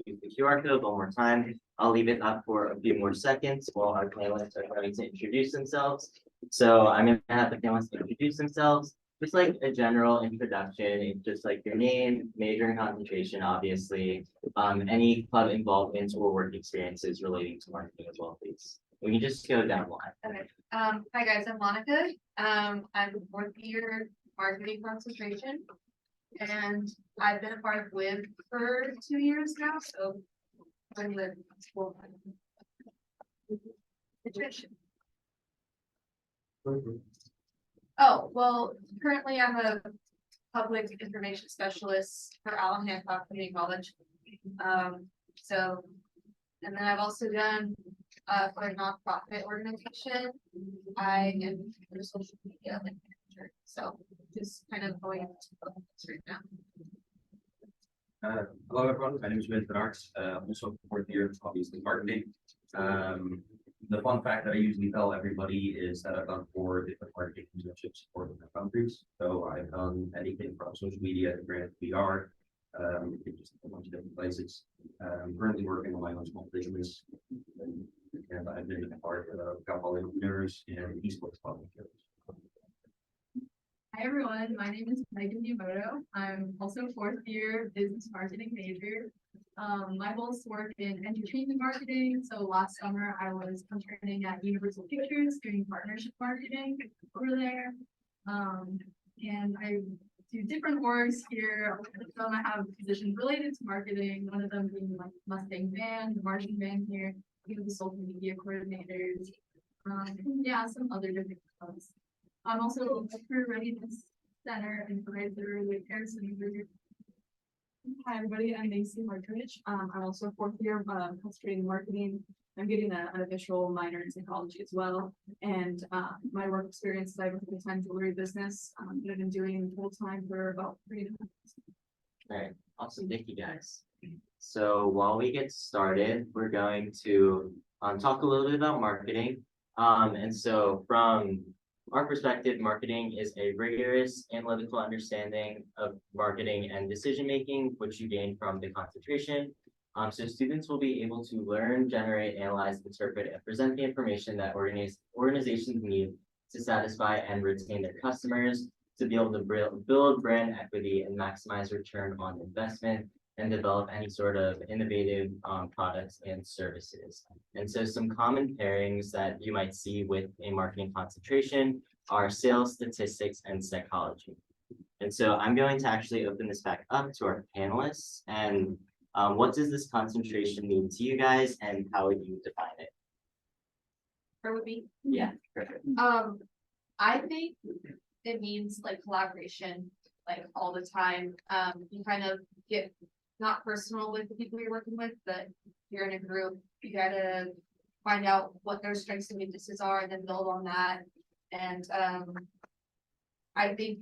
use the QR code one more time. I'll leave it up for a few more seconds while our panelists are going to introduce themselves. So I'm gonna have the panelists introduce themselves, just like a general introduction, it's just like your name, major and concentration, obviously, any club involvements or work experiences relating to marketing as well, please. We can just go down the line. Okay. Hi guys, I'm Monica. I'm a fourth year marketing concentration. And I've been a part of WIB for 2 years now, so I'm with school. Situation. Oh, well, currently I'm a public information specialist for Allen Hancock Community College. So, and then I've also done for a nonprofit organization. I am a social media manager, so just kind of going into focus right now. Hello everyone, my name is Vincent Arts, also fourth year obviously marketing. The fun fact that I usually tell everybody is that I've done 4 different marketing internships for different countries. So I've done anything from social media to brand PR, just a bunch of different places. Currently working on my own small business, and I've been a part of a couple of entrepreneurs and esports volunteers. Hi everyone, my name is Megan Yamamoto. I'm also a fourth year business marketing major. My goal is to work in entertainment marketing. So last summer I was interning at Universal Pictures doing partnership marketing over there. And I do different orgs here. Some of them I have positions related to marketing, one of them being like Mustang Band, the marketing band here, the social media coordinators. Yeah, some other different ones. I'm also a career readiness center advisor with Harrison. Hi everybody, I'm Macy Markovich. I'm also a fourth year concentrating in marketing. I'm getting an official minor in psychology as well. And my work experience is I have a full-time jewelry business that I've been doing full-time for about 3.5 years. All right, awesome, thank you guys. So while we get started, we're going to talk a little bit about marketing. And so from our perspective, marketing is a rigorous analytical understanding of marketing and decision-making, which you gain from the concentration. So students will be able to learn, generate, analyze, interpret, and present the information that organizations need to satisfy and retain their customers, to be able to build brand equity and maximize return on investment, and develop any sort of innovative products and services. And so some common pairings that you might see with a marketing concentration are sales, statistics, and psychology. And so I'm going to actually open this back up to our panelists. And what does this concentration mean to you guys, and how would you define it? Or would be? Yeah, perfect. I think it means like collaboration, like all the time. You kind of get not personal with the people you're working with, but you're in a group, you gotta find out what their strengths and weaknesses are and then build on that. And I think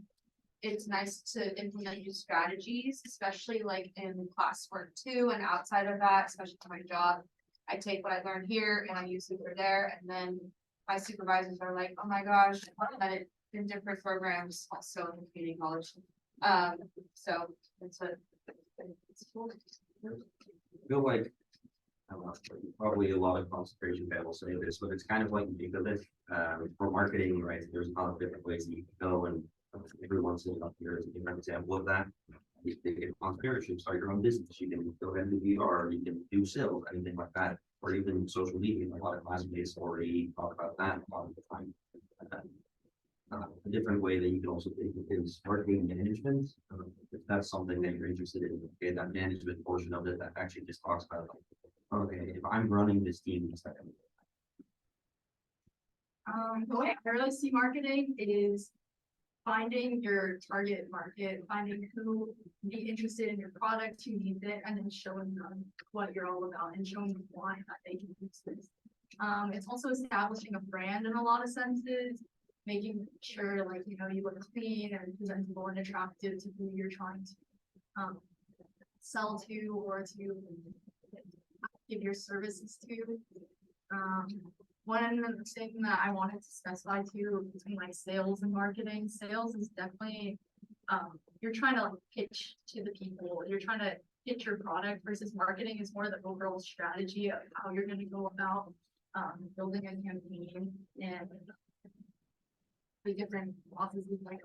it's nice to implement new strategies, especially like in classwork too, and outside of that, especially for my job. I take what I learned here and I use it over there, and then my supervisors are like, oh my gosh, that it in different programs also in the community college. So it's a it's cool. I feel like probably a lot of concentration panels say this, but it's kind of like because for marketing, right? There's a lot of different ways that you can go, and everyone's up here is a different example of that. You can get concentration, start your own business. You can go ahead and do VR, you can do sales, anything like that, or even social media. A lot of classmates already talk about that a lot of the time. A different way that you can also think is marketing management. If that's something that you're interested in, okay, that management portion of it that actually just talks about, like, okay, if I'm running this team, The way I really see marketing is finding your target market, finding who would be interested in your product, who needs it, and then showing them what you're all about and showing them why that they can use this. It's also establishing a brand in a lot of senses, making sure like you look clean and presentable and attractive to who you're trying to sell to or to give your services to. One thing that I wanted to specify too between like sales and marketing, sales is definitely you're trying to pitch to the people, you're trying to pitch your product versus marketing is more the overall strategy of how you're gonna go about building a campaign and the different processes like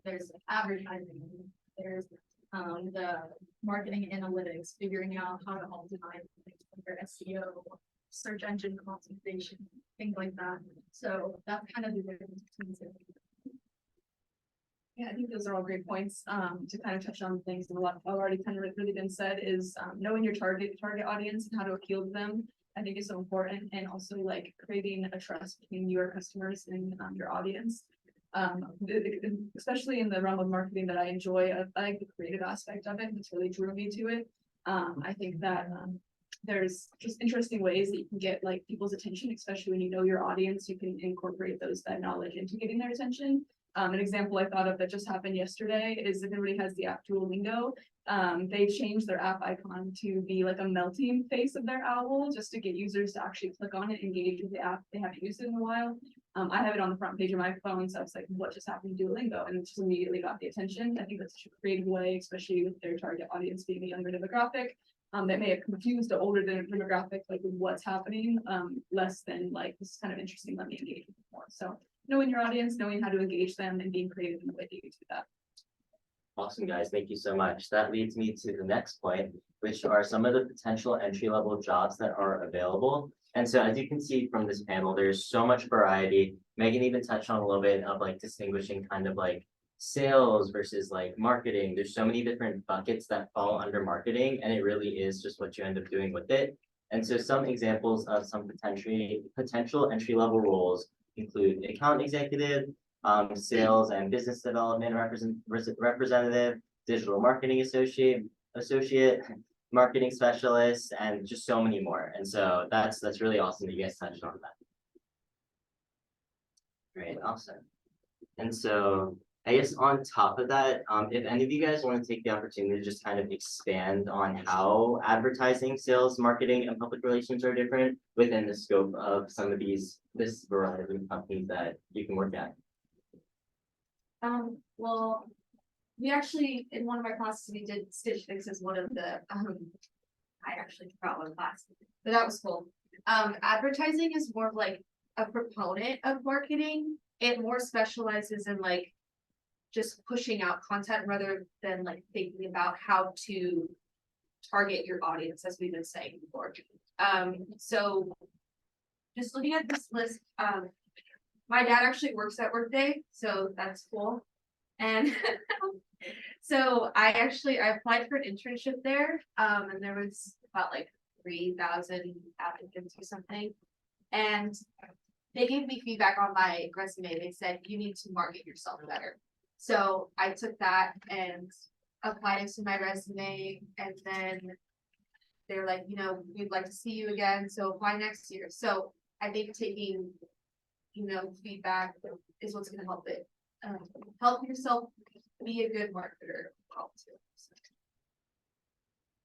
there's advertising, there's the marketing analytics, figuring out how to optimize your SEO, search engine optimization, things like that. So that's kind of the difference between the two. Yeah, I think those are all great points, to kind of touch on things and a lot have already kind of really been said is, knowing your target audience and how to appeal to them. I think is so important, and also like creating a trust between your customers and your audience. Especially in the realm of marketing that I enjoy, I like the creative aspect of it, it's really drew me to it. I think that there's just interesting ways that you can get like people's attention, especially when you know your audience, you can incorporate that knowledge into getting their attention. An example I thought of that just happened yesterday is if anybody has the app Duolingo, they changed their app icon to be like a melting face of their owl just to get users to actually click on it, engage with the app. They haven't used it in a while. I have it on the front page of my phone, so I was like, what just happened to Duolingo? And it just immediately got the attention. I think that's such a creative way, especially with their target audience being a younger demographic. That may have confused the older demographic, like with what's happening, less than like, this is kind of interesting, let me engage with it more. So knowing your audience, knowing how to engage them and being creative in the way that you do that. Awesome, guys. Thank you so much. That leads me to the next point, which are some of the potential entry-level jobs that are available. And so as you can see from this panel, there's so much variety. Megan even touched on a little bit of like distinguishing kind of like sales versus like marketing. There's so many different buckets that fall under marketing, and it really is just what you end up doing with it. And so some examples of some potential entry-level roles include account executive, sales and business development representative, digital marketing associate, marketing specialist, and just so many more. And so that's really awesome that you guys touched on that. Great, awesome. And so I guess on top of that, if any of you guys want to take the opportunity to just kind of expand on how advertising, sales, marketing, and public relations are different within the scope of some of this variety of companies that you can work at. Well, we actually, in one of my classes, we did Stitch Fix as one of the, I actually forgot one class, but that was cool. Advertising is more of like a proponent of marketing. It more specializes in like just pushing out content rather than like thinking about how to target your audience, as we've been saying before. So just looking at this list, my dad actually works at Workday, so that's cool. And so I applied for an internship there, and there was about like 3,000 applicants or something. And they gave me feedback on my resume. They said, you need to market yourself better. So I took that and applied it to my resume, and then they're like, you know, we'd like to see you again, so apply next year. So I think taking, you know, feedback is what's going to help it. Help yourself be a good marketer.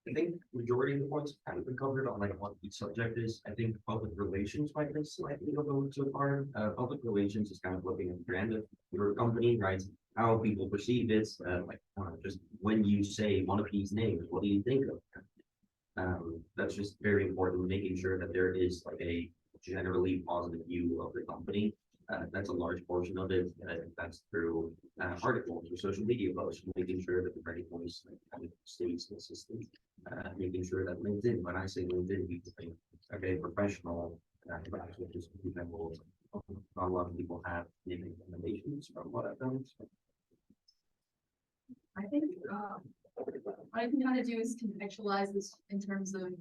I think majority of the points have kind of been covered on like what each subject is. I think public relations might be slightly a little too far. Public relations is kind of looking at the brand of your company, right? How people perceive it, just when you say one of these names, what do you think of? That's just very important, making sure that there is like a generally positive view of the company. That's a large portion of it. That's through articles or social media posts, making sure that the right voice kind of stays consistent. Making sure that LinkedIn, when I say LinkedIn, people think, okay, professional, which is example, not a lot of people have naming recommendations from what I've done. So. I think what I can kind of do is contextualize this in terms of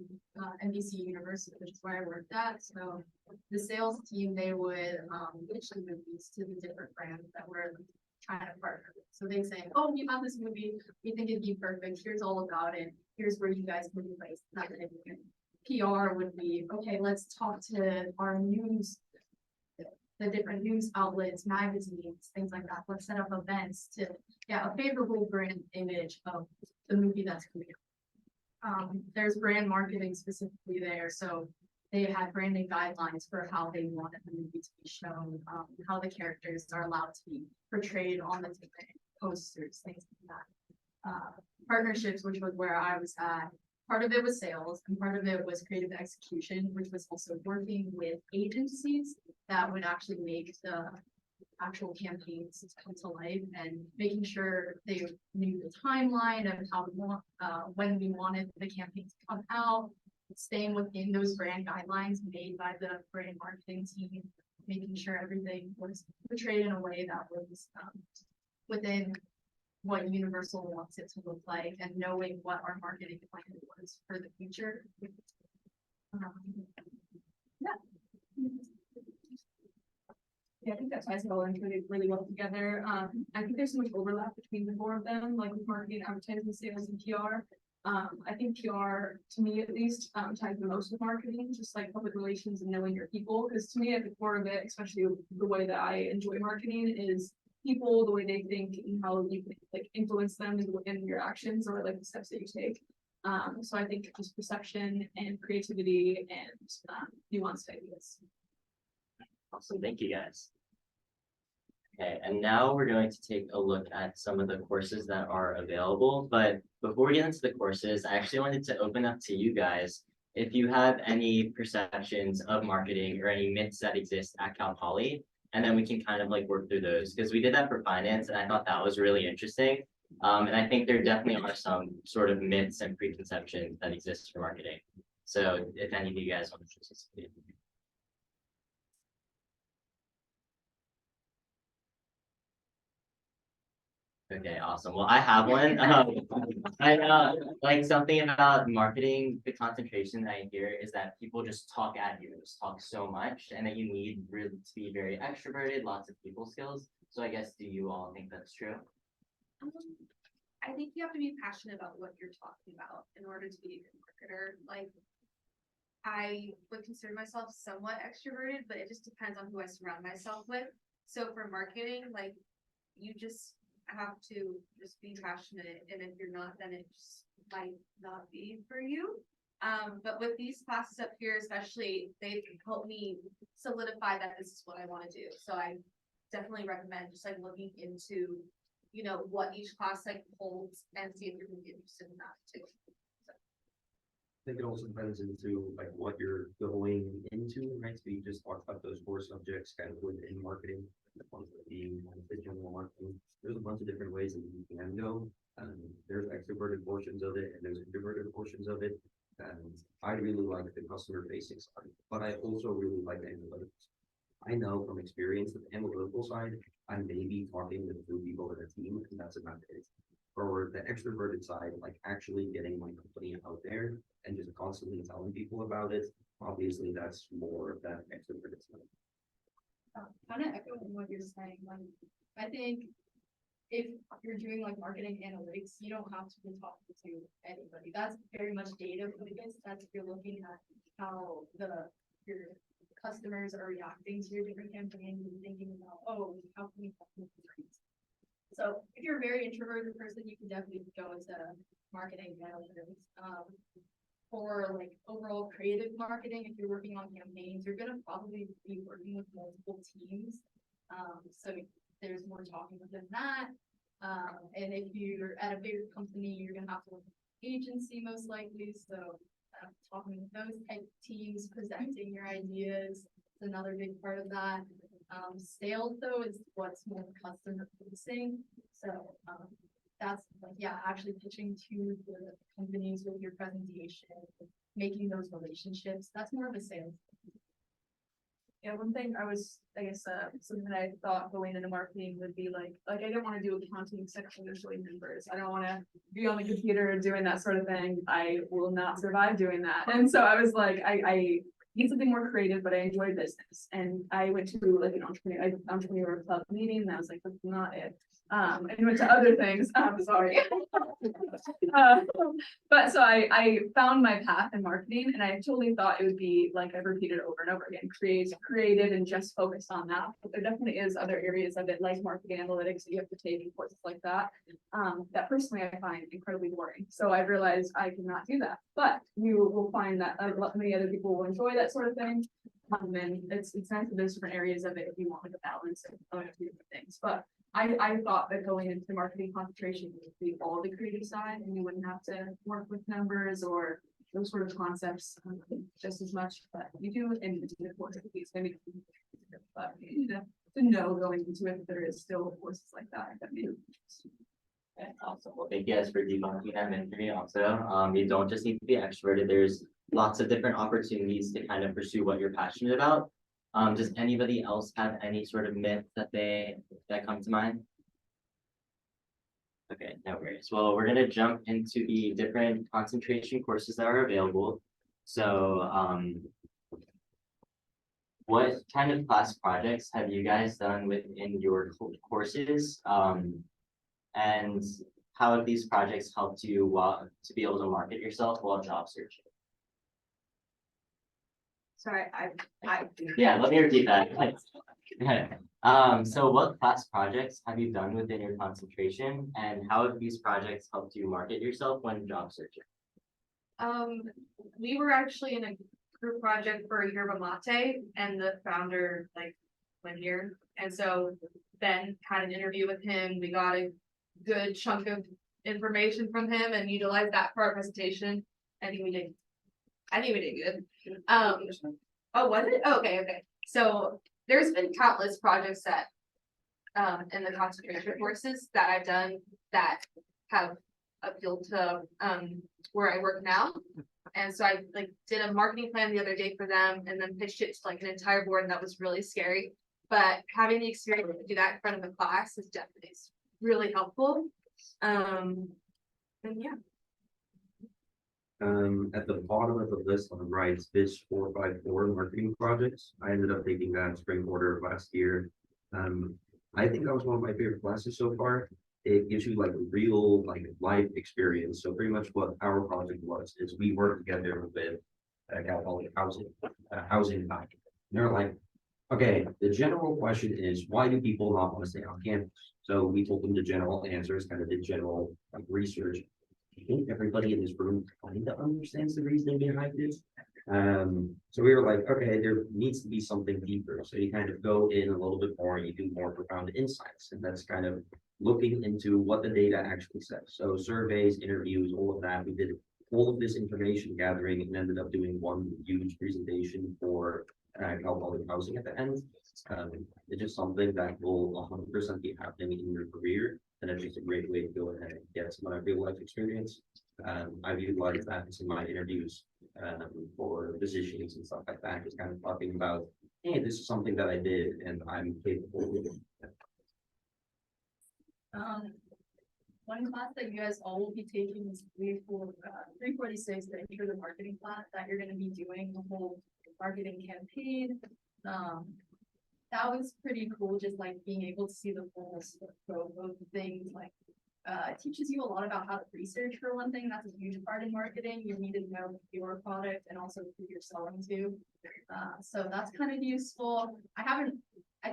NBC University, which is where I worked at. So the sales team, they would pitch the movies to the different brands that we're trying to partner with. So they say, oh, we found this movie, we think it'd be perfect, here's all about it, here's where you guys can place that. PR would be, okay, let's talk to our news, the different news outlets, magazines, things like that. Let's set up events to get a favorable brand image of the movie that's coming out. There's brand marketing specifically there, so they had branding guidelines for how they wanted the movie to be shown, how the characters are allowed to be portrayed on the different posters, things like that. partnerships, which was where I was at. Part of it was sales and part of it was creative execution, which was also working with agencies that would actually make the actual campaigns come to life and making sure they knew the timeline of how we want, when we wanted the campaign to come out, staying within those brand guidelines made by the brand marketing team, making sure everything was portrayed in a way that was within what Universal wants it to look like and knowing what our marketing plan was for the future. Yeah, I think that ties it all in really well together. I think there's so much overlap between the four of them, like with marketing, advertising, sales, and PR. I think PR, to me at least, ties the most with marketing, just like public relations and knowing your people. Because to me, at the core of it, especially the way that I enjoy marketing, is people, the way they think, and how you can like influence them in your actions or like the steps that you take. So I think just perception and creativity and nuanced ideas. Awesome, thank you guys. Okay, and now we're going to take a look at some of the courses that are available, but before we get into the courses, I actually wanted to open up to you guys. If you have any perceptions of marketing or any myths that exist at Cal Poly, and then we can kind of like work through those, because we did that for finance and I thought that was really interesting. And I think there definitely are some sort of myths and preconceptions that exist for marketing. So if any of you guys want to participate. Okay, awesome. Well, I have one. I like something about marketing, the concentration that I hear is that people just talk at you, just talk so much, and that you need really to be very extroverted, lots of people skills. So I guess, do you all think that's true? I think you have to be passionate about what you're talking about in order to be a good marketer. Like, I would consider myself somewhat extroverted, but it just depends on who I surround myself with. So for marketing, like, you just have to just be passionate, and if you're not, then it just might not be for you. But with these classes up here, especially, they've helped me solidify that this is what I want to do. So I definitely recommend just like looking into, you know, what each class like holds and see if you're gonna be interested in that too. I think it also depends into like what you're going into, right? So you just talked about those four subjects kind of within marketing, the ones that being the general marketing. There's a bunch of different ways that you can go. There's extroverted portions of it and there's introverted portions of it. And I really like the customer facing side, but I also really like the analytics. I know from experience that the analytical side, I may be talking with two people in a team, and that's about it. For the extroverted side, like actually getting my company out there and just constantly telling people about it, obviously that's more of that extroverted side. Kind of echoing what you're saying, like, I think if you're doing like marketing analytics, you don't have to be talking to anybody. That's very much data focused. That's if you're looking at how your customers are reacting to your different campaigns and thinking about, oh, how can we help them increase? So if you're a very introverted person, you can definitely go into marketing analytics. For like overall creative marketing, if you're working on campaigns, you're gonna probably be working with multiple teams. So there's more talking within that. And if you're at a bigger company, you're gonna have to work with an agency most likely. So talking with those type of teams, presenting your ideas is another big part of that. Sales though is what's more customer facing. So that's like, yeah, actually pitching to the companies with your presentation, making those relationships. That's more of a sales. Yeah, one thing I guess, something I thought going into marketing would be like I didn't want to do accounting section or showing numbers. I don't want to be on the computer doing that sort of thing. I will not survive doing that. And so I was like, I need something more creative, but I enjoy business. And I went to like an entrepreneur club meeting, and I was like, that's not it. And went to other things. I'm sorry. But so I found my path in marketing, and I totally thought it would be like I've repeated over and over again, creative and just focused on that. But there definitely is other areas of it, like marketing analytics that you have to take and courses like that. That personally I find incredibly boring. So I realized I cannot do that. But you will find that many other people will enjoy that sort of thing. And it's nice that there's different areas of it if you want like a balance of different things. But I thought that going into marketing concentration would be all the creative side and you wouldn't have to work with numbers or those sort of concepts just as much, but you do in the course of these, maybe. But you know, to know going into it, that there is still courses like that. Okay, awesome. Well, thank you guys for debunking that myth for me also. You don't just need to be extroverted. There's lots of different opportunities to kind of pursue what you're passionate about. Does anybody else have any sort of myth that come to mind? Okay, no worries. Well, we're gonna jump into the different concentration courses that are available. So, what kind of class projects have you guys done within your courses? And how have these projects helped you to be able to market yourself while job searching? Sorry, Yeah, let me repeat that. So what class projects have you done within your concentration and how have these projects helped you market yourself when job searching? We were actually in a group project for yerba mate and the founder went here. And so Ben had an interview with him. We got a good chunk of information from him and utilized that for our presentation. I think we did good. Oh, was it? Oh, okay. So there's been countless projects that in the concentration courses that I've done that have appealed to where I work now. And so I did a marketing plan the other day for them and then pitched it to an entire board, and that was really scary. But having the experience to do that in front of a class is definitely really helpful. And yeah. At the bottom of the list on the right, this 454 marketing projects. I ended up taking that spring quarter of last year. I think that was one of my favorite classes so far. It gives you real life experience. So pretty much what our project was is we worked together with California housing back. They're like, okay, the general question is why do people not want to stay on campus? So we told them the general answers, kind of did general research. I think everybody in this room kind of understands the reasoning behind this. So we were like, okay, there needs to be something deeper. So you kind of go in a little bit more and you do more profound insights. And that's kind of looking into what the data actually says. So surveys, interviews, all of that. We did all of this information gathering and ended up doing one huge presentation for Cal Poly housing at the end. It's just something that will 100% be happening in your career. And it's just a great way to go ahead and get some real life experience. I've utilized that in my interviews for positions and stuff like that. Just kind of talking about, hey, this is something that I did and I'm capable of doing. One class that you guys all will be taking is 346, the intro to the marketing class that you're going to be doing the whole marketing campaign. That was pretty cool, just being able to see the full scope of things. It teaches you a lot about how to research for one thing. That's a huge part in marketing. You need to know your product and also who you're selling to. So that's kind of useful. I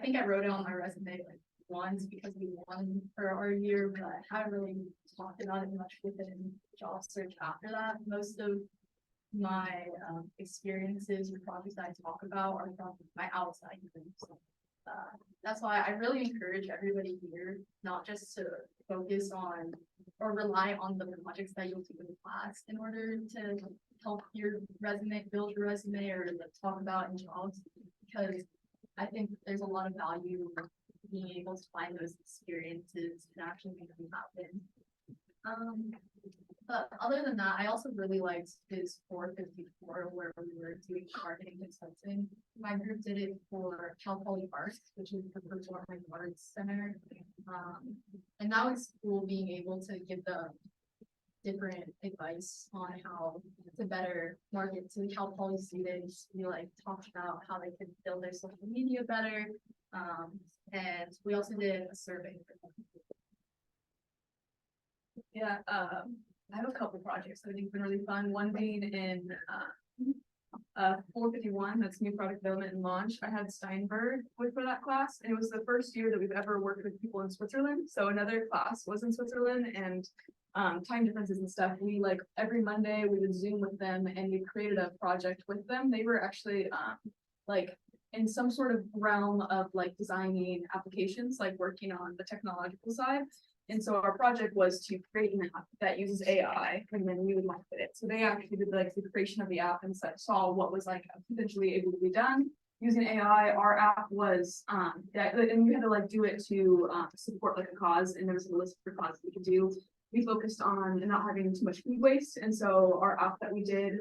think I wrote it on my resume once because we won for our year, but I haven't really talked about it much within job search after that. Most of my experiences or projects that I talk about are from my outside groups. So, that's why I really encourage everybody here not just to focus on or rely on the projects that you'll do in class in order to help your resume, build your resume, or talk about in jobs, because I think there's a lot of value in being able to find those experiences and actually make them happen. But other than that, I also really liked his 454 where we were doing marketing consulting. My group did it for Cal Poly Arts, which is the Performing Arts Center. And that was cool being able to give them different advice on how to better market to Cal Poly students. We talked about how they could build their social media better. And we also did a survey for them. Yeah, I have a couple projects that I think have been really fun. One being in 451, that's new product development and launch. I had Steinberg for that class, and it was the first year that we've ever worked with people in Switzerland. So another class was in Switzerland, and time differences and stuff. We every Monday we would Zoom with them, and we created a project with them. They were actually in some sort of realm of like designing applications, like working on the technological side. And so our project was to create an app that uses AI and then we would market it. So they actually did like the creation of the app and saw what was like potentially able to be done using AI. Our app was that, and we had to like do it to support like a cause, and there was a list for causes we could do. We focused on not having too much food waste, and so our app that we did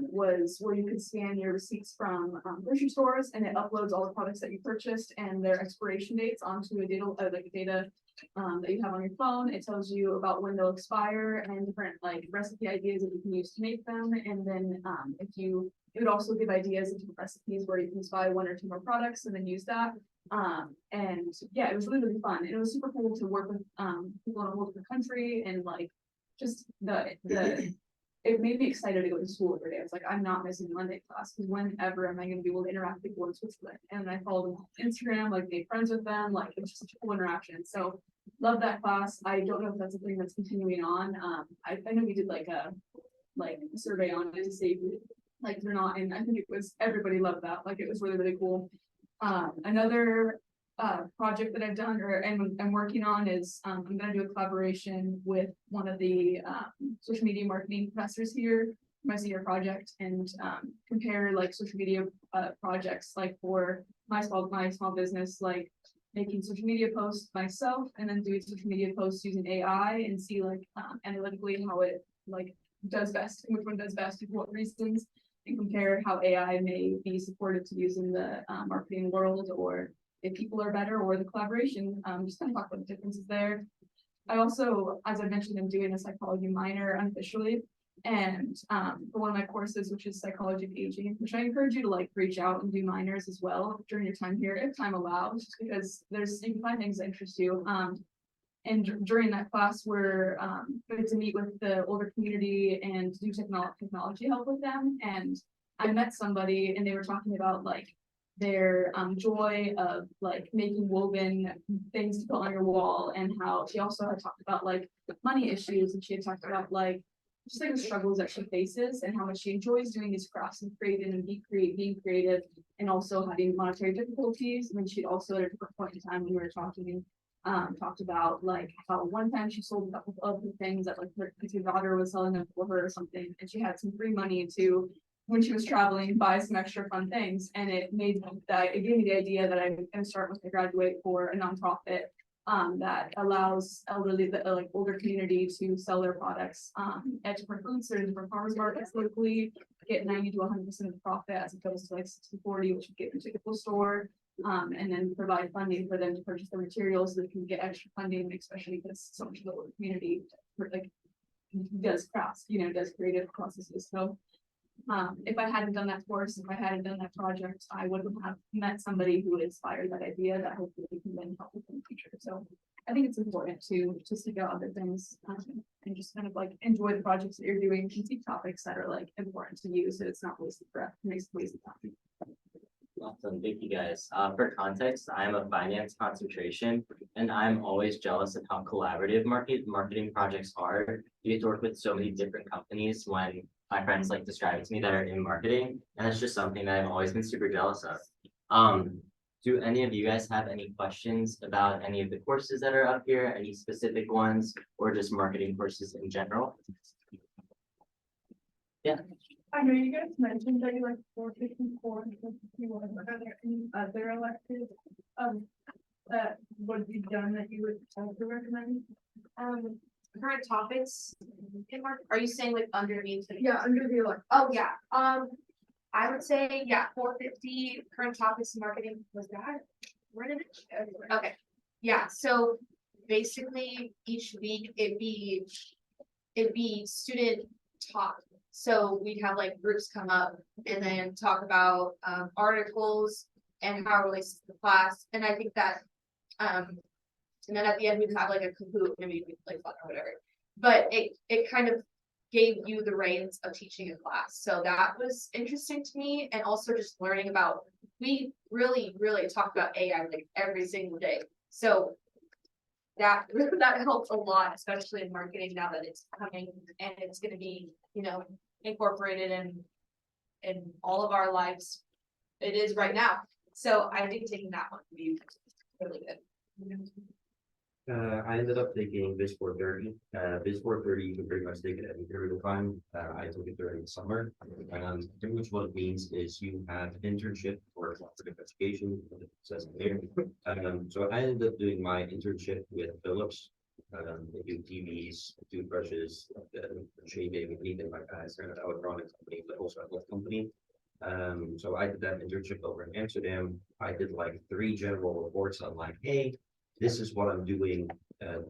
was where you could scan your receipts from grocery stores, and it uploads all the products that you purchased and their expiration dates onto a data that you have on your phone. It tells you about when they'll expire and different like recipe ideas that you can use to make them. And then it would also give ideas of different recipes where you can just buy 1 or 2 more products and then use that. And yeah, it was really, really fun. And it was super cool to work with people in a whole different country, and like just it made me excited to go to school every day. I was like, I'm not missing Monday class, because whenever am I going to be able to interact with people in Switzerland? And I followed them on Instagram, like made friends with them, like it was just such a cool interaction. So love that class. I don't know if that's a thing that's continuing on. I know we did like a survey on it to see like they're not, and I think it was everybody loved that. Like it was really, really cool. Another project that I've done and I'm working on is I'm gonna do a collaboration with one of the social media marketing professors here, my senior project, and compare like social media projects like for my small business, like making social media posts myself and then doing social media posts using AI and see like analytically how it like does best, and which one does best and for what reasons, and compare how AI may be supported to use in the marketing world, or if people are better, or the collaboration, just kind of talk about the differences there. I also, as I mentioned, I'm doing a psychology minor unofficially, and for one of my courses, which is psychology of aging, which I encourage you to like reach out and do minors as well during your time here, if time allows, just because you can find things that interest you. And during that class, we're going to meet with the older community and do technology help with them. And I met somebody, and they were talking about like their joy of like making woven things to put on your wall, and how she also had talked about like money issues, and she had talked about like just like the struggles that she faces and how much she enjoys doing these crafts and creating and being creative, and also having monetary difficulties. And then she'd also at a different point in time when we were talking talked about like how one time she sold a couple of the things that like her daughter was selling them for her or something, and she had some free money to, when she was traveling, buy some extra fun things. And it gave me the idea that I'm going to start with, I graduate, for a nonprofit that allows like older community to sell their products at different food stores, different farmers markets locally, get 90 to 100% of the profit, as opposed to like 60-40, which would get into the store. And then provide funding for them to purchase the materials so they can get extra funding, especially because so much of the community like does crafts, does creative processes. So if I hadn't done that course, if I hadn't done that project, I would have met somebody who inspired that idea that hopefully can then help with in the future. So I think it's important to seek out other things and just kind of like enjoy the projects that you're doing and seek topics that are like important to you, so it's not wasted breath, makes wasted time. Awesome, thank you guys. For context, I'm a finance concentration, and I'm always jealous of how collaborative marketing projects are. You get to work with so many different companies when my friends like describe it to me that are in marketing, and that's just something that I've always been super jealous of. Do any of you guys have any questions about any of the courses that are up here, any specific ones, or just marketing courses in general? Yeah. I know you guys mentioned that you like 454 and 451. Are there any other electives that would be done that you would also recommend? Current topics in market, are you saying like underneath? Yeah, under the electives. Oh, yeah, I would say, yeah, 450 current topics in marketing, was that? Where did it? Okay, yeah, so basically each week it'd be student talk. So we'd have like groups come up and then talk about articles and how it relates to the class. And I think that and then at the end we'd have like a Kahoot, maybe we'd play fun or whatever. But it kind of gave you the reins of teaching a class. So that was interesting to me. And also just learning about, we really, really talk about AI like every single day. So that helps a lot, especially in marketing now that it's coming and it's going to be, incorporated in all of our lives it is right now. So I think taking that one would be really good. I ended up taking Biz 430. Biz 430, you can pretty much take it any period of time. I took it during the summer. Pretty much what it means is you have an internship or cooperative education, it says it there. So I ended up doing my internship with Philips. They do TVs, toothbrushes, shaving, anything like that. It's an electronics company, but also a health company. So I did that internship over in Amsterdam. I did like 3 general reports on like, hey, this is what I'm doing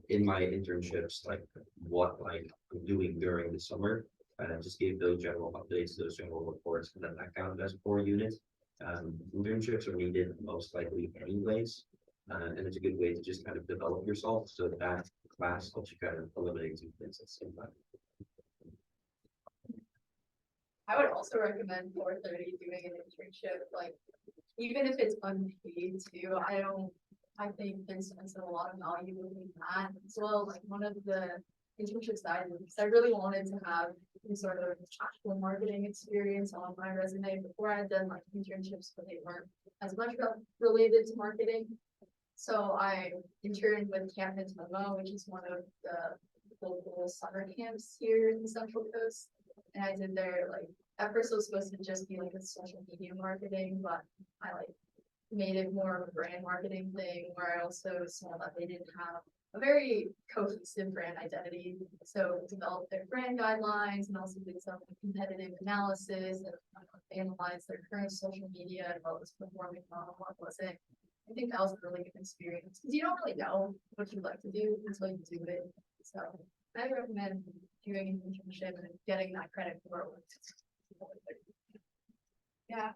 in my internships, like what like I'm doing during the summer. And I just gave those general updates, those general reports, and then that counted as 4 units. Internships are needed most likely anyways. And it's a good way to just kind of develop yourself so that class helps you kind of eliminate 2 things at the same time. I would also recommend 430 doing an internship, like, even if it's unpaid too, I think there's a lot of value in that as well. Like one of the internships that I did, because I really wanted to have some sort of actual marketing experience on my resume before I had done like internships, but they weren't as much related to marketing. So I interned with Camp Nintendo, which is one of the local summer camps here in the Central Coast. And I did their like, at first it was supposed to just be like a social media marketing, but I like made it more of a brand marketing thing where I also saw that they didn't have a very cohesive brand identity. So developed their brand guidelines and also did some competitive analysis and analyzed their current social media and what was performing well and what wasn't. I think that was a really good experience because you don't really know what you'd like to do until you do it. So I recommend doing an internship and getting that credit for it. Yeah,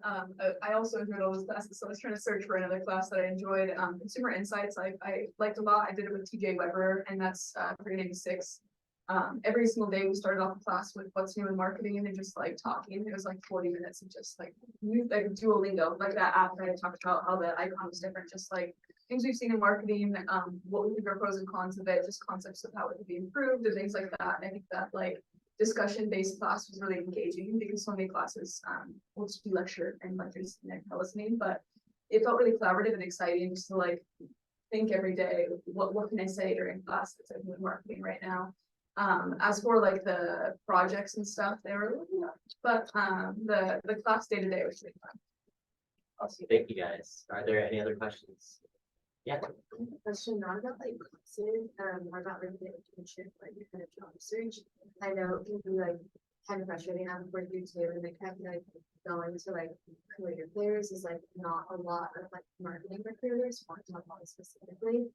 I also enjoyed all those classes, so I was trying to search for another class that I enjoyed. Consumer insights, I liked a lot. I did it with TJ Weber, and that's 396. Every single day we started off the class with what's new in marketing, and then just like talking. It was like 40 minutes of just like Duolingo, like that app that I talked about, how the icon was different, just like things we've seen in marketing, what we think are pros and cons of it, just concepts of how it could be improved and things like that. And I think that like discussion-based class was really engaging because so many classes will just be lecture and lectures and listening, but it felt really collaborative and exciting just to like think every day, what can I say during class that's like doing marketing right now. As for like the projects and stuff, they were looking up, but the class day to day was really fun. Awesome, thank you guys. Are there any other questions? Yeah. Question not about like classes, more about like the internship, like your kind of job search. I know it can be like kind of frustrating having work through too, and like kind of like going to like career fairs is like not a lot of like marketing recruiters want to talk about it specifically.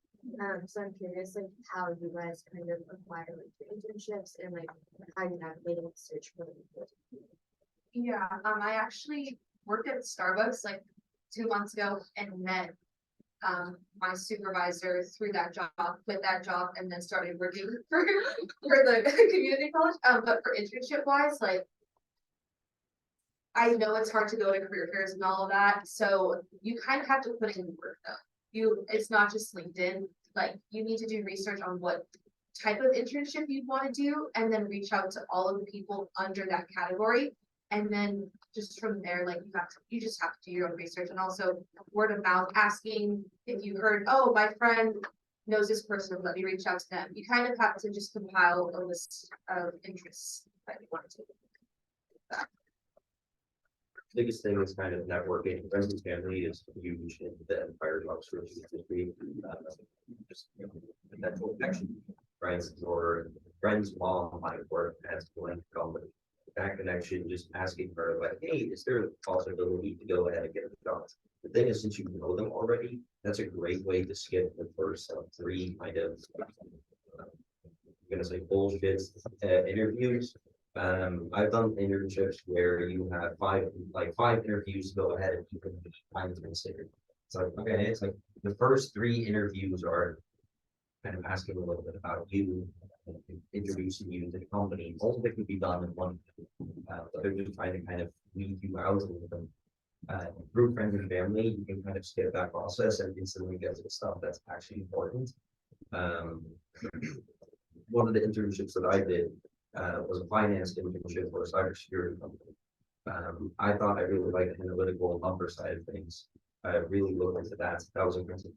So I'm curious like how you guys kind of acquire like your internships and like how you navigate the search for them. Yeah, I actually worked at Starbucks like 2 months ago and met my supervisor through that job, quit that job, and then started working for the community college. But for internship wise, like I know it's hard to go to career fairs and all of that, so you kind of have to put in the work though. It's not just LinkedIn. Like you need to do research on what type of internship you'd want to do, and then reach out to all of the people under that category. And then just from there, like you just have to do your own research, and also word of mouth, asking if you heard, oh, my friend knows this person, let me reach out to them. You kind of have to just compile a list of interests that you want to. Biggest thing is kind of networking. Friends and family is huge in the entire job search industry. Just potential connection, friends or friends' mom might work as a company. That connection, just asking her like, hey, is there a possibility to go ahead and get a job? The thing is, since you know them already, that's a great way to skip the first 3 kind of I'm gonna say bullshit interviews. I've done internships where you have 5 interviews to go ahead and you can time to consider. It's like, okay, it's like the first 3 interviews are kind of asking a little bit about you, introducing you to the company. Most of it can be done in one. They're just trying to kind of weed you out with them. Through friends and family, you can kind of skip that process and instantly get to the stuff that's actually important. One of the internships that I did was a finance internship for a cybersecurity company. I thought I really liked the analytical number side of things. I really looked into that. That was interesting.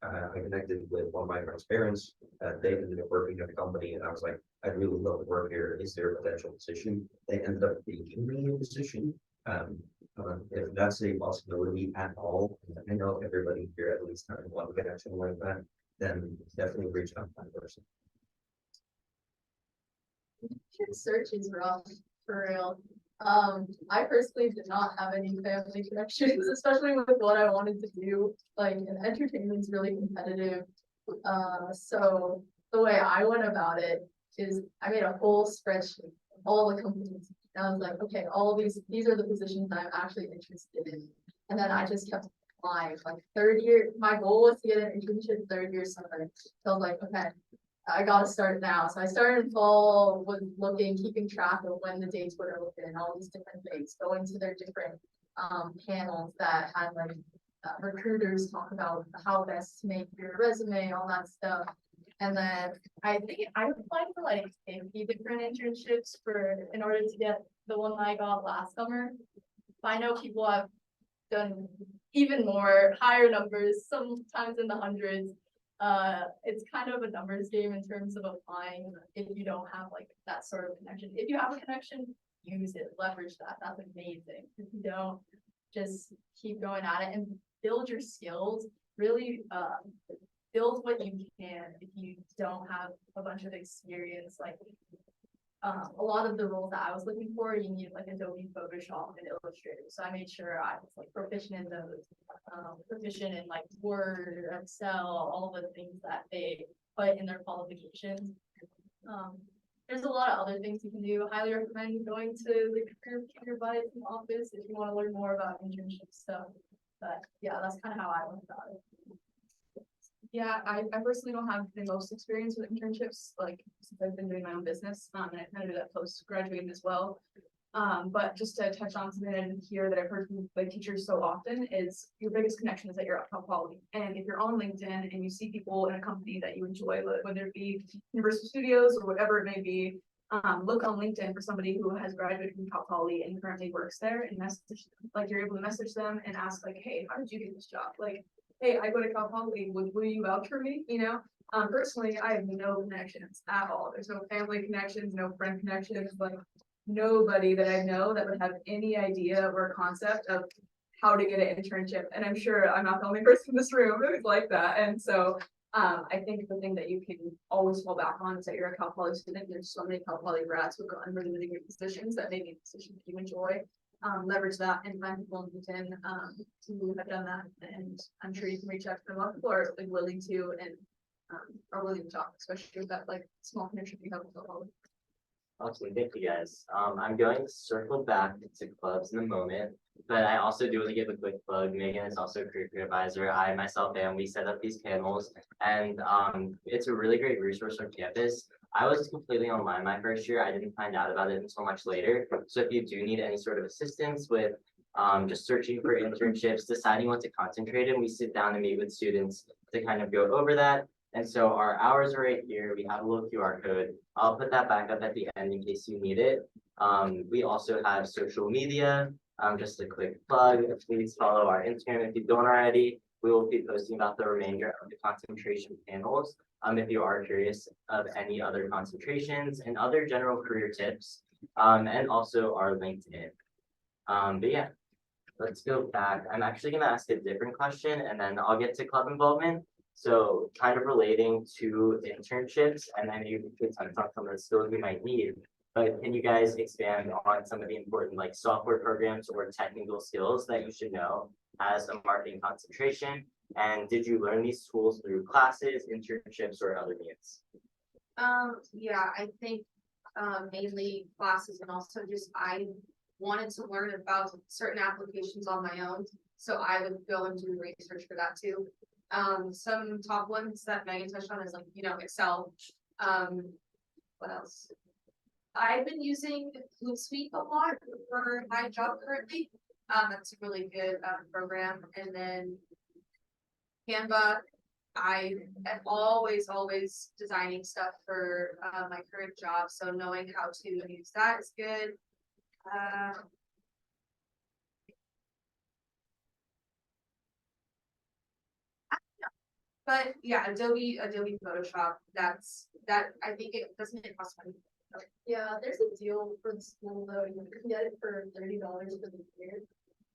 I connected with one of my friend's parents. They ended up working at the company, and I was like, I'd really love to work here. Is there a potential position? They ended up being me a position. If that's a possibility at all, I know everybody here at least having one connection like that, then definitely reach out to that person. Search is rough, for real. I personally did not have any family connections, especially with what I wanted to do. Like, and entertainment's really competitive. So the way I went about it is I made a whole spreadsheet, of all the companies. And I was like, okay, all these are the positions I'm actually interested in. And then I just kept applying. Like third year, my goal was to get an internship third year summer. So I was like, okay, I gotta start now. So I started in fall, was looking, keeping track of when the dates were open, all these different things, going to their different panels that had like recruiters talk about how best to make your resume, all that stuff. And then I think I applied for like 50 different internships in order to get the one that I got last summer. I know people have done even more, higher numbers, sometimes in the hundreds. It's kind of a numbers game in terms of applying if you don't have like that sort of connection. If you have a connection, use it, leverage that. That's amazing. If you don't, just keep going at it and build your skills. Really build what you can if you don't have a bunch of experience. Like a lot of the roles that I was looking for, you need like Adobe Photoshop and Illustrator. So I made sure I was like proficient in those, proficient in like Word, Excel, all the things that they put in their qualifications. There's a lot of other things you can do. Highly recommend going to the career advice office if you want to learn more about internship stuff. But yeah, that's kind of how I went about it. Yeah, I personally don't have the most experience with internships, like since I've been doing my own business, and I kind of do that post graduating as well. But just to touch on something I didn't hear that I've heard from like teachers so often is your biggest connection is that you're at top quality. And if you're on LinkedIn and you see people in a company that you enjoy, whether it be Universal Studios or whatever it may be, look on LinkedIn for somebody who has graduated from Cal Poly and currently works there and message, like you're able to message them and ask like, hey, how did you get this job? Like, hey, I go to Cal Poly, will you vouch for me? You know, personally, I have no connections at all. There's no family connections, no friend connections, like nobody that I know that would have any idea or concept of how to get an internship. And I'm sure I'm not the only person in this room who's like that. And so I think the thing that you can always fall back on is that you're a Cal Poly student. There's so many Cal Poly grads who go on really, really great positions that maybe positions that you enjoy. Leverage that and find people on LinkedIn who have done that, and I'm sure you can reach out to them. A lot of people are like willing to and are willing to talk, especially with that like small connection you have with the whole. Awesome, thank you guys. I'm going to circle back to clubs in a moment, but I also do want to give a quick plug. Megan is also a career advisor. I myself and we set up these panels, and it's a really great resource on campus. I was completely online my first year. I didn't find out about it until much later. So if you do need any sort of assistance with just searching for internships, deciding what to concentrate in, we sit down and meet with students to kind of go over that. And so our hours are right here. We have a little QR code. I'll put that back up at the end in case you need it. We also have social media. Just a quick plug. Please follow our Instagram if you don't already. We will be posting about the remainder of the concentration panels. If you are curious of any other concentrations and other general career tips, and also our LinkedIn. But yeah, let's go back. I'm actually going to ask a different question and then I'll get to club involvement. So kind of relating to internships, and then you could touch on some of the skills we might need. But can you guys expand on some of the important like software programs or technical skills that you should know as a marketing concentration? And did you learn these tools through classes, internships, or other means? Yeah, I think mainly classes, and also just I wanted to learn about certain applications on my own. So I would go and do research for that too. Some top ones that Megan touched on is like, you know, Excel. What else? I've been using Hootsuite a lot for my job currently. That's a really good program. And then Canva. I am always designing stuff for my current job. So knowing how to use that is good. But yeah, Adobe Photoshop, I think it doesn't it cost money. Yeah, there's a deal for the school though, you can get it for $30 for the year.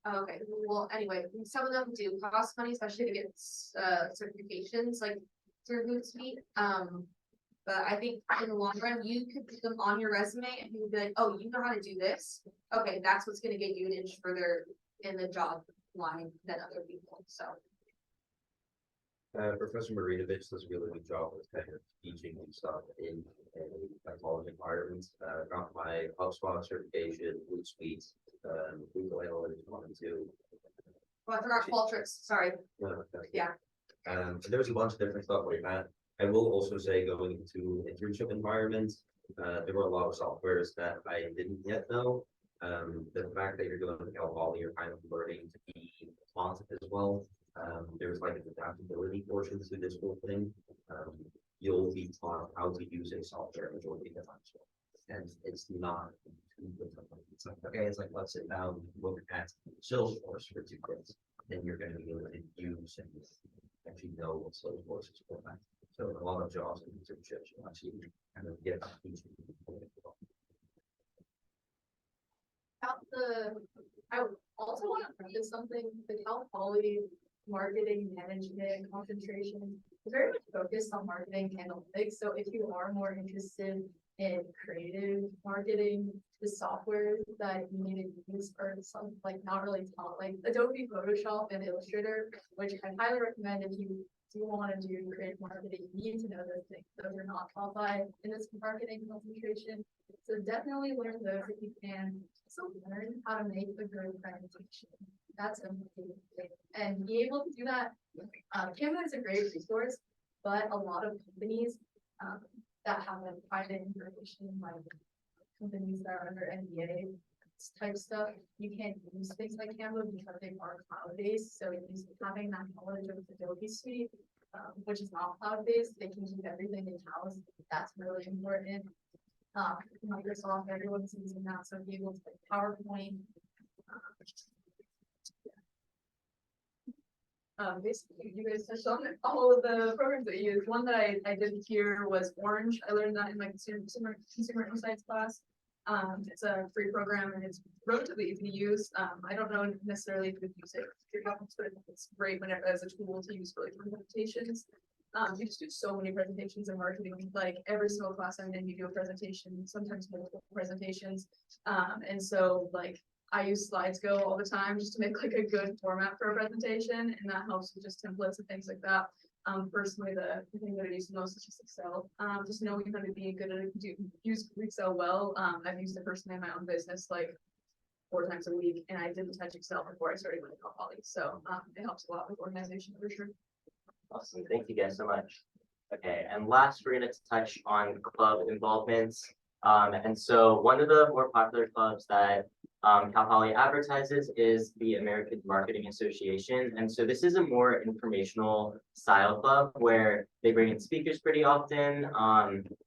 Okay, well, anyway, some of them do cost money, especially to get certifications like through Hootsuite. But I think in the long run, you could put them on your resume and you'd be like, oh, you know how to do this. Okay, that's what's gonna get you an inch further in the job line than other people, so. Professor Marinovich does a really good job with kind of teaching and stuff in college environments. Got my HubSpot certification, Hootsuite, Google Analytics 1 and 2. Well, I forgot Qualtrics, sorry. Yeah. There's a bunch of different stuff like that. I will also say going into internship environments, there were a lot of softwares that I didn't yet know. The fact that you're going to Cal Poly, you're kind of learning to be responsive as well. There's like an adaptability portion to this whole thing. You'll be taught how to use a software majority of the time. And it's not, it's like, okay, it's like, let's sit down, look at Salesforce for 2 days. Then you're going to be able to use and actually know what Salesforce is for. So a lot of jobs and internships, you actually kind of get teaching. I would also want to preface something, the Cal Poly marketing management concentration is very much focused on marketing analytics. So if you are more interested in creative marketing, the software that you need to use are some like not really taught, like Adobe Photoshop and Illustrator, which I highly recommend if you do want to do creative marketing, you need to know those things. Those are not taught by in this marketing concentration. So definitely learn those if you can. Also learn how to make a good presentation. That's amazing. And be able to do that. Canva is a great resource, but a lot of companies that have private information, like companies that are under NDA type stuff, you can't use things like Canva because they are cloud-based. So having that knowledge of Adobe Suite, which is not cloud-based, they can keep everything in-house. That's really important. Microsoft, everyone's using that, so be able to PowerPoint. Basically, you guys touched on all of the programs that you use. One that I did here was Orange. I learned that in my consumer insights class. It's a free program and it's relatively easy to use. I don't know necessarily if you would use it, but it's great whenever as a tool to use for like presentations. You just do so many presentations in marketing, like every single class I'm in, you do a presentation, sometimes multiple presentations. And so like I use SlidesGo all the time just to make like a good format for a presentation, and that helps with just templates and things like that. Personally, the thing that I use the most is just Excel. Just knowing how to be good at use Excel well. I've used it personally in my own business like 4 times a week, and I didn't touch Excel before I started with Cal Poly. So it helps a lot with organization for sure. Awesome, thank you guys so much. Okay, and last we're gonna touch on club involvements. And so one of the more popular clubs that Cal Poly advertises is the American Marketing Association. And so this is a more informational style club where they bring in speakers pretty often,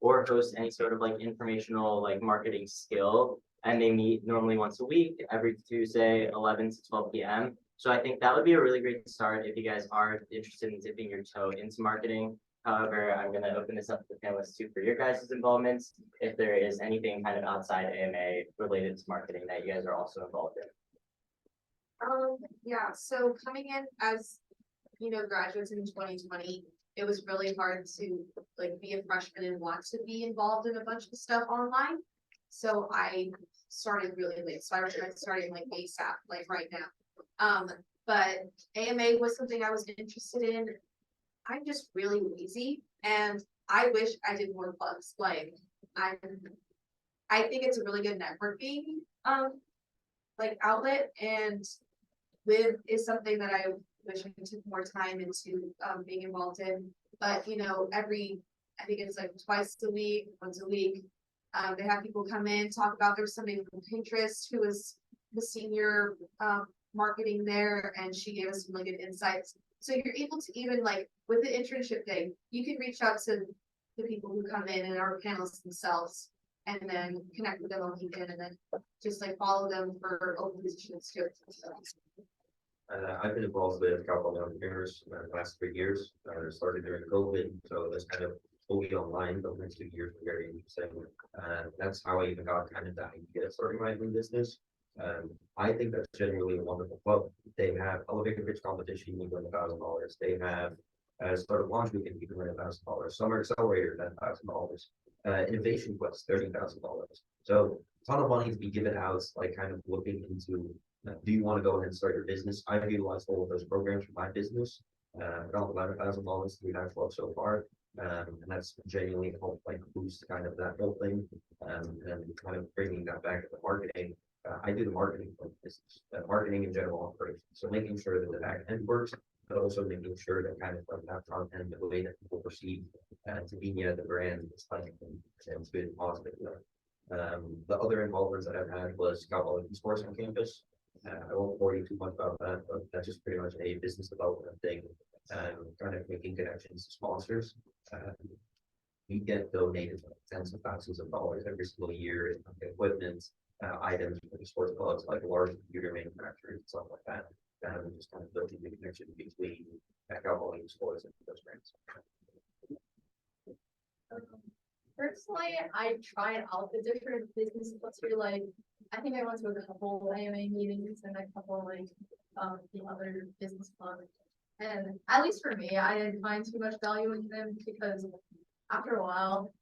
or host any sort of like informational like marketing skill. And they meet normally once a week, every Tuesday, 11 to 12 p.m. So I think that would be a really great start if you guys are interested in dipping your toe into marketing. However, I'm going to open this up to the panelists too for your guys' involvements, if there is anything kind of outside AMA related to marketing that you guys are also involved in. Yeah, so coming in as, graduates in 2020, it was really hard to like be a freshman and want to be involved in a bunch of stuff online. So I started really late. So I was starting like ASAP, like right now. But AMA was something I was interested in. I'm just really lazy, and I wish I did more clubs. Like I think it's a really good networking like outlet, and Live is something that I wish I took more time into being involved in. But I think it's like twice a week, once a week. They have people come in, talk about. There was somebody from Pinterest who was the senior marketing there, and she gave us some really good insights. So you're able to even like with the internship thing, you can reach out to the people who come in and our panelists themselves and then connect with them on LinkedIn and then just like follow them for open positions too. So, I've been involved with a couple of entrepreneurs the last 3 years. Started during COVID, so that's kind of fully online. The next 2 years were very interesting. That's how I even got kind of that idea of starting my own business. I think that's genuinely a wonderful club. They have elevator pitch competition, you win $1,000. They have startup launch weekend, you can win $1,000. Summer accelerator, $10,000. Innovation quest, $30,000. So a ton of money to be given out, like kind of looking into. Do you want to go ahead and start your business? I've utilized all of those programs for my business. Around $11,000 through that club so far. And that's genuinely helped like boost kind of that whole thing. And kind of bringing that back to the marketing. I do the marketing for the business, marketing and general operations. So making sure that the back end works, but also making sure that kind of like that front end, the way that people perceive Convenia, the brand, is like, it's good and positive. The other involvements that I've had was Cal Poly Sports on campus. I won't bore you too much about that, but that's just pretty much a business development thing. Kind of making connections to sponsors. We get donated tens of thousands of dollars every single year in equipment, items for the sports clubs, like large computer manufacturers and stuff like that. We just kind of building the connection between Cal Poly Sports and those brands. Personally, I tried out the different business cluster, like, I think I went to a couple AMA meetings and a couple like, the other business clubs. And at least for me, I didn't find too much value in them because after a while,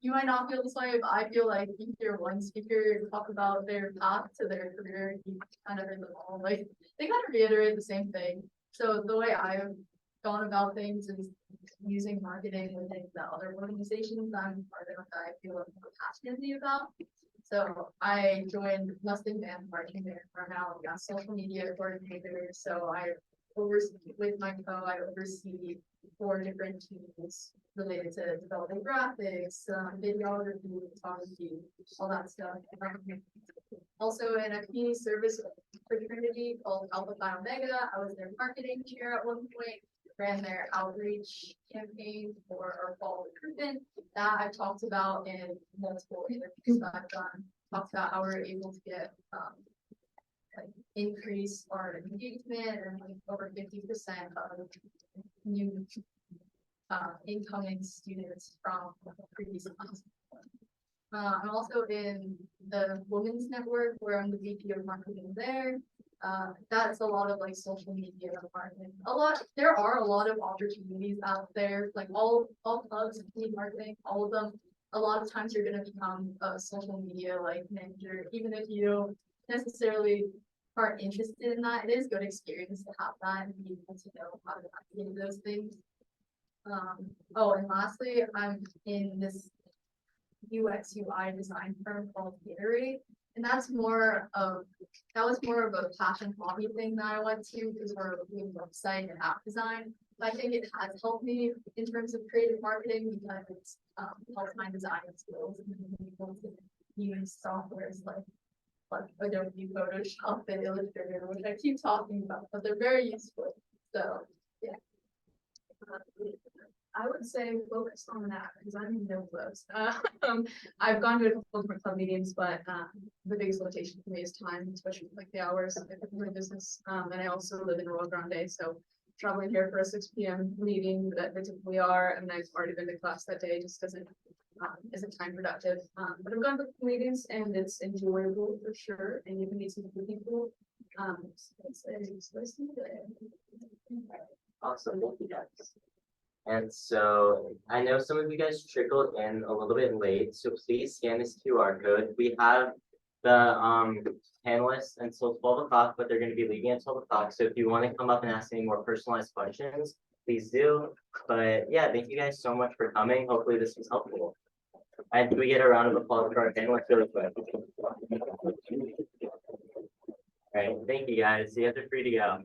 you might not feel this way, but I feel like you hear one speaker talk about their path to their career, you kind of in the wall, like, they kind of reiterate the same thing. So the way I've gone about things is using marketing within the other organizations I'm part of that I feel more passionately about. So I joined Lustig Band Marketing there for now, I'm a social media coordinator. So I oversee with my I oversee 4 different teams related to developing graphics, videography, photography, all that stuff. Also in a community service fraternity called Alpha Phi Omega, I was their marketing chair at one point. Ran their outreach campaign for our fall recruitment that I've talked about in multiple interviews that I've done. Talked about how we're able to get like increase our engagement and like over 50% of new incoming students from previous classes. I'm also in the Women's Network where I'm the VP of marketing there. That's a lot of like social media marketing. There are a lot of opportunities out there, like all clubs need marketing, all of them. A lot of times you're gonna become a social media like manager, even if you don't necessarily aren't interested in that. It is good experience to have that and be able to know how to navigate those things. Oh, and lastly, I'm in this UX UI design firm called Iterate. And that was more of a passion hobby thing that I went to because we're doing website and app design. But I think it has helped me in terms of creative marketing because it's helped my design skills and being able to use softwares like Adobe Photoshop and Illustrator, which I keep talking about, but they're very useful. So yeah. I would say focus on that because I'm in no clubs. I've gone to a couple different club meetings, but the biggest limitation for me is time, especially like the hours of the business. And I also live in Rio Grande, so traveling here for a 6 p.m. meeting that they typically are, and I've already been to class that day, just isn't time productive. But I've gone to meetings and it's enjoyable for sure, and you can meet some good people. Awesome, thank you guys. And so I know some of you guys trickled in a little bit late, so please scan this QR code. We have the panelists until 12 o'clock, but they're going to be leaving at 12 o'clock. So if you want to come up and ask any more personalized questions, please do. But yeah, thank you guys so much for coming. Hopefully this was helpful. And we get a round of applause for our panelists really quick. All right, thank you guys. You guys are free to go.